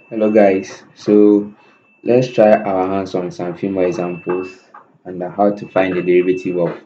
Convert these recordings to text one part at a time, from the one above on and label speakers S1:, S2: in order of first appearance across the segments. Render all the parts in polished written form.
S1: Hello guys, so let's try our hands on some few more examples and how to find the derivative of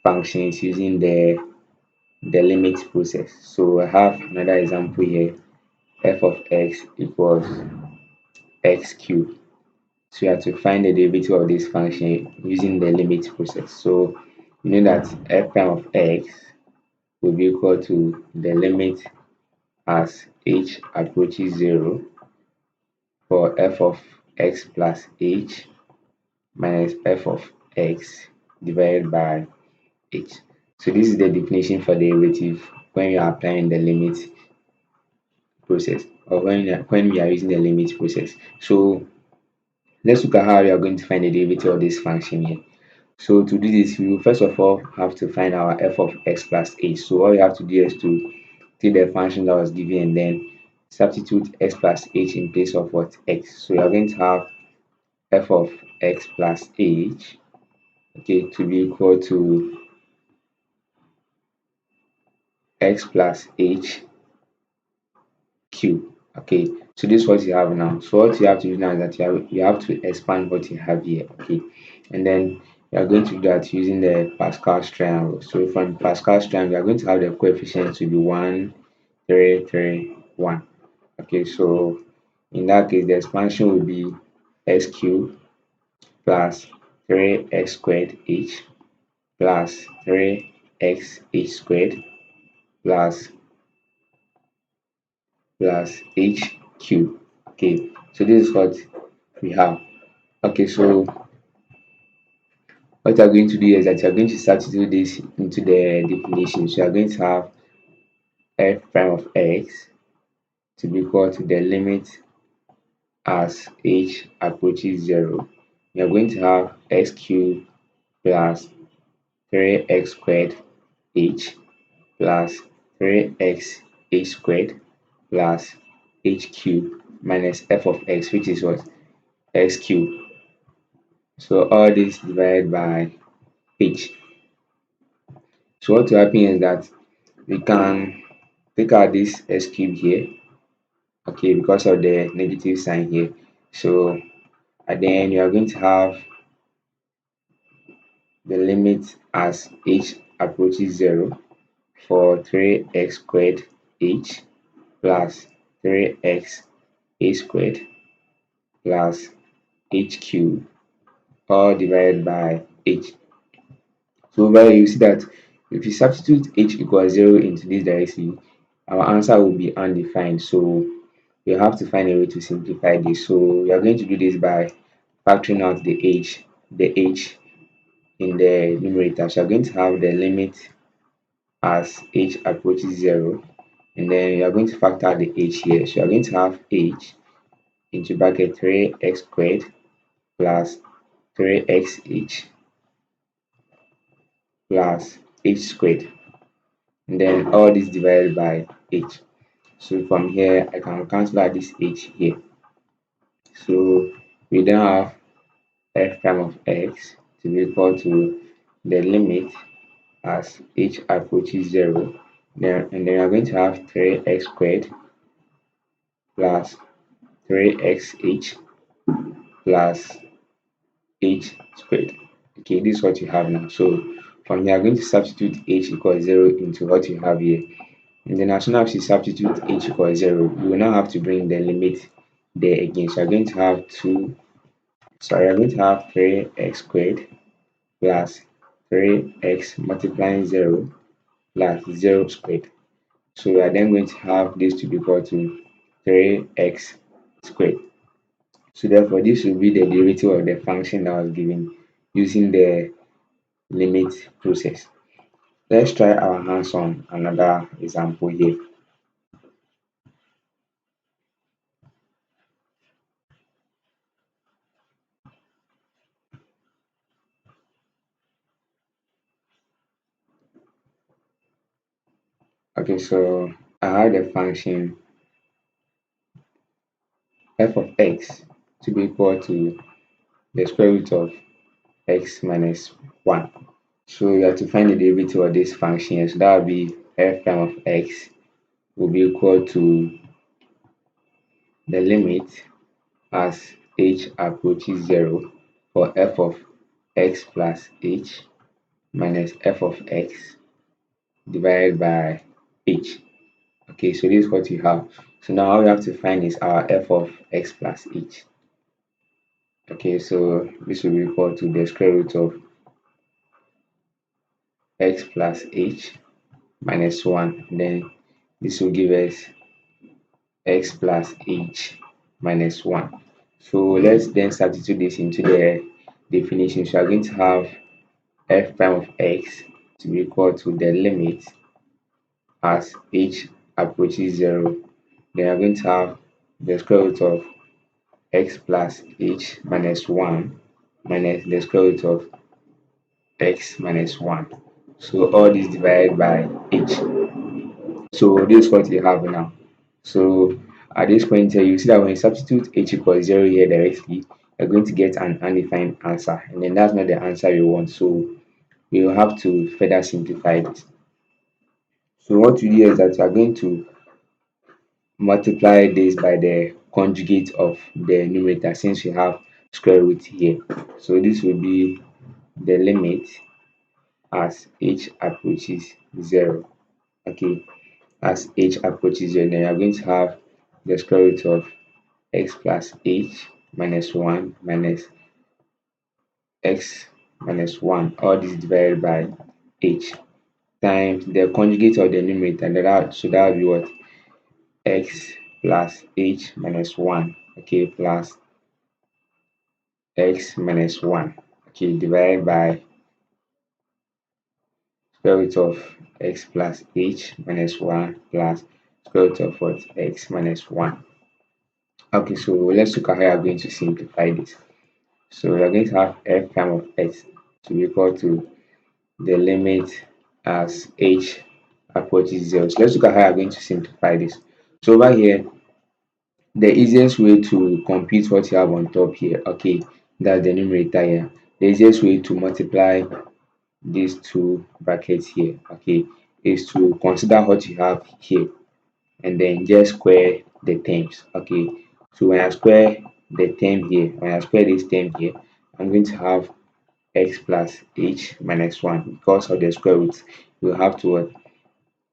S1: functions using the limit process. So I have another example here, f of x equals x cubed. So you have to find the derivative of this function using the limit process. So you know that f prime of x will be equal to the limit as h approaches 0 for f of x plus h minus f of x divided by h. So this is the definition for derivative when you are applying the limit process or when we are using the limit process. So let's look at how we are going to find the derivative of this function here. So to do this, we will first of all have to find our f of x plus h. So all you have to do is to take the function that was given and then substitute x plus h in place of what x. So you are going to have f of x plus h, okay, to be equal to x plus h cube. Okay, so this is what you have now. So what you have to do now is that you have to expand what you have here. Okay, and then you are going to do that using the Pascal's triangle. So from Pascal's triangle, you are going to have the coefficients to be 1, 3, 3, 1. Okay, so in that case, the expansion will be x cubed plus 3x squared h plus 3x h squared plus h cube. Okay, so this is what we have. Okay, so what you are going to do is that you are going to substitute this into the definition. So you are going to have f prime of x to be equal to the limit as h approaches 0. You are going to have x cubed plus 3x squared h plus 3x h squared plus h cube minus f of x, which is what? X cube. So all this divided by h. So what will happen is that we can take out this x cube here, okay, because of the negative sign here. So at the end, you are going to have the limit as h approaches 0 for 3x squared h plus 3x a squared plus h cube all divided by h. So over here you see that if you substitute h equals 0 into this direction, our answer will be undefined. So you have to find a way to simplify this. So we are going to do this by factoring out the h in the numerator. So you're going to have the limit as h approaches 0, and then you are going to factor out the h here. So you're going to have h into bracket 3x squared plus 3xh plus h squared, and then all this divided by h. So from here I can cancel out this h here. So we then have f prime of x to be equal to the limit as h approaches 0. Then and then we are going to have 3x squared plus 3xh plus h squared. Okay, this is what you have now. So from here, I'm going to substitute h equals 0 into what you have here. And then as soon as you substitute h equals 0, you will now have to bring the limit there again. So I'm going to have 3x squared plus 3x multiplying 0 plus 0 squared. So we are then going to have this to be equal to 3x squared. So therefore, this will be the derivative of the function that was given using the limit process. Let's try our hands on another example here. Okay, so I have the function f of x to be equal to the square root of x minus 1. So you have to find the derivative of this function here. So that will be f prime of x will be equal to the limit as h approaches 0 for f of x plus h minus f of x divided by h. Okay, so this is what you have. So now all we have to find is our f of x plus h. Okay, so this will be equal to the square root of x plus h minus 1. Then this will give us x plus h minus 1. So let's then substitute this into the definition. So we are going to have f prime of x to be equal to the limit as h approaches 0. Then we are going to have the square root of x plus h minus 1 minus the square root of x minus 1. So all this divided by h. So this is what you have now. So at this point here, you see that when you substitute h equals 0 here directly, you're going to get an undefined answer. And then that's not the answer we want. So we will have to further simplify this. So what you do is that you are going to multiply this by the conjugate of the numerator since we have square root here. So this will be the limit as h approaches 0. Okay, as h approaches 0, then you are going to have the square root of x plus h minus 1 minus x minus 1, all this divided by h times the conjugate of the numerator, and so that would be what? X plus h minus 1, okay, plus x minus 1, okay, divided by square root of x plus h minus 1 plus square root of what? X minus 1. Okay, so let's look at how we are going to simplify this. So we are going to have f prime of x to be equal to the limit as h approaches 0. So let's look at how we are going to simplify this. So over here, the easiest way to compute what you have on top here, okay, that's the numerator here. The easiest way to multiply these two brackets here, okay, is to consider what you have here and then just square the terms, okay. So when I square the term here, when I square this term here, I'm going to have x plus h minus 1 because of the square root. You have to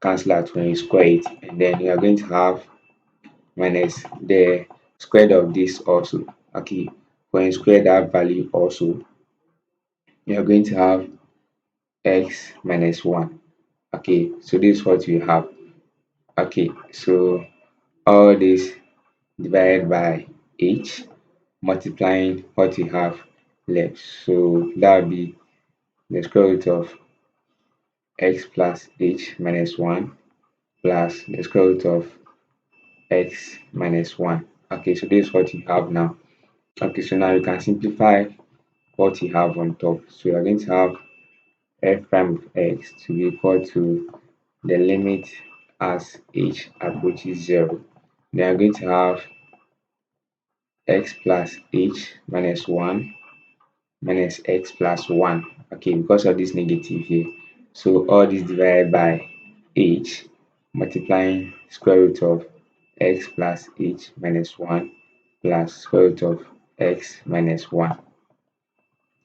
S1: cancel out when you square it, and then you are going to have minus the square of this also. Okay, when you square that value also, you are going to have x minus 1. Okay, so this is what you have. Okay, so all this divided by h, multiplying what you have left. So that would be the square root of x plus h minus 1 plus the square root of x minus 1. Okay, so this is what you have now. Okay, so now you can simplify what you have on top. So you are going to have f prime of x to be equal to the limit as h approaches 0. Then you're going to have x plus h minus 1 minus x plus 1. Okay, because of this negative here. So all this divided by h, multiplying square root of x plus h minus 1 plus square root of x minus 1.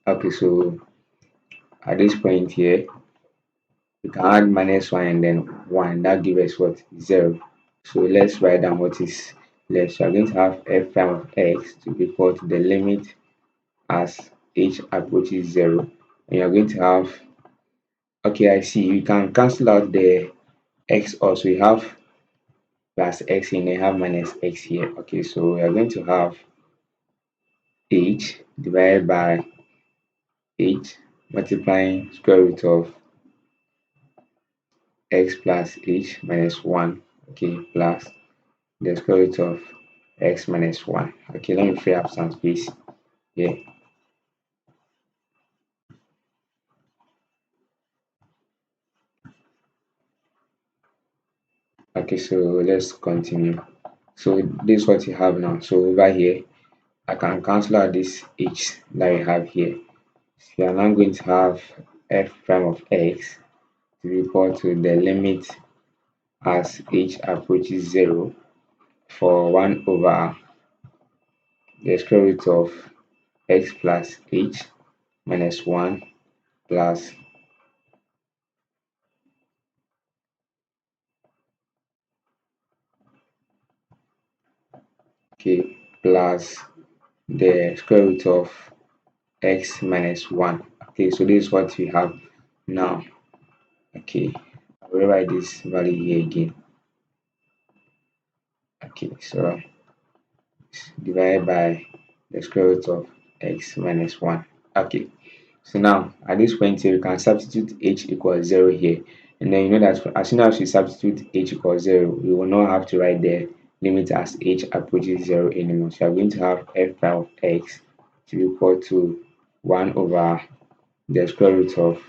S1: Okay, so at this point here, you can add minus 1 and then 1. That gives us what? 0. So let's write down what is left. So I'm going to have f prime of x to be equal to the limit as h approaches 0. And you're going to have, okay, I see, you can cancel out the x also. You have plus x and then have minus x here. Okay, so we are going to have h divided by h multiplying square root of x plus h minus 1, okay, plus the square root of x minus 1. Okay, let me free up some space here. Okay, so let's continue. So this is what you have now. So over here, I can cancel out this h that you have here. So you are now going to have f prime of x to be equal to the limit as h approaches 0 for 1 over the square root of x plus h minus 1 plus plus the square root of x minus 1. Okay, so this is what we have now. Okay, I will write this value here again. Okay, so divided by the square root of x minus 1. Okay, so now at this point here, we can substitute h equals 0 here. And then you know that as soon as we substitute h equals 0, we will not have to write the limit as h approaches 0 anymore. So we are going to have f prime of x to be equal to 1 over the square root of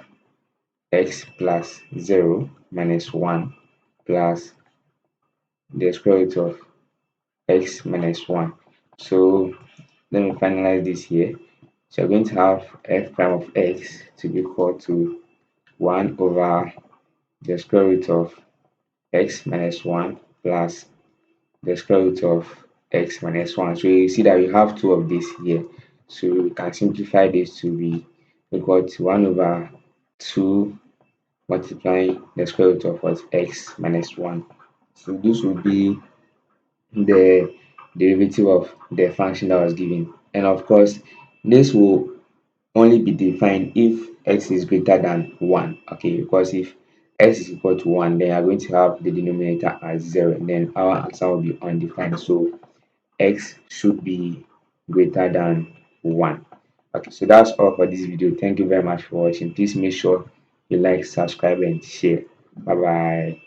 S1: x plus 0 minus 1 plus the square root of x minus 1. So let me finalize this here. So we're going to have f prime of x to be equal to 1 over the square root of x minus 1 plus the square root of x minus 1. So you see that we have two of this here. So we can simplify this to be equal to 1 over 2 multiplying the square root of what x minus 1. So this will be the derivative of the function that was given. And of course, this will only be defined if x is greater than 1. Okay, because if x is equal to 1, then you are going to have the denominator as 0. And then our answer will be undefined. So x should be greater than 1. Okay, so that's all for this video. Thank you very much for watching. Please make sure you like, subscribe, and share. Bye bye.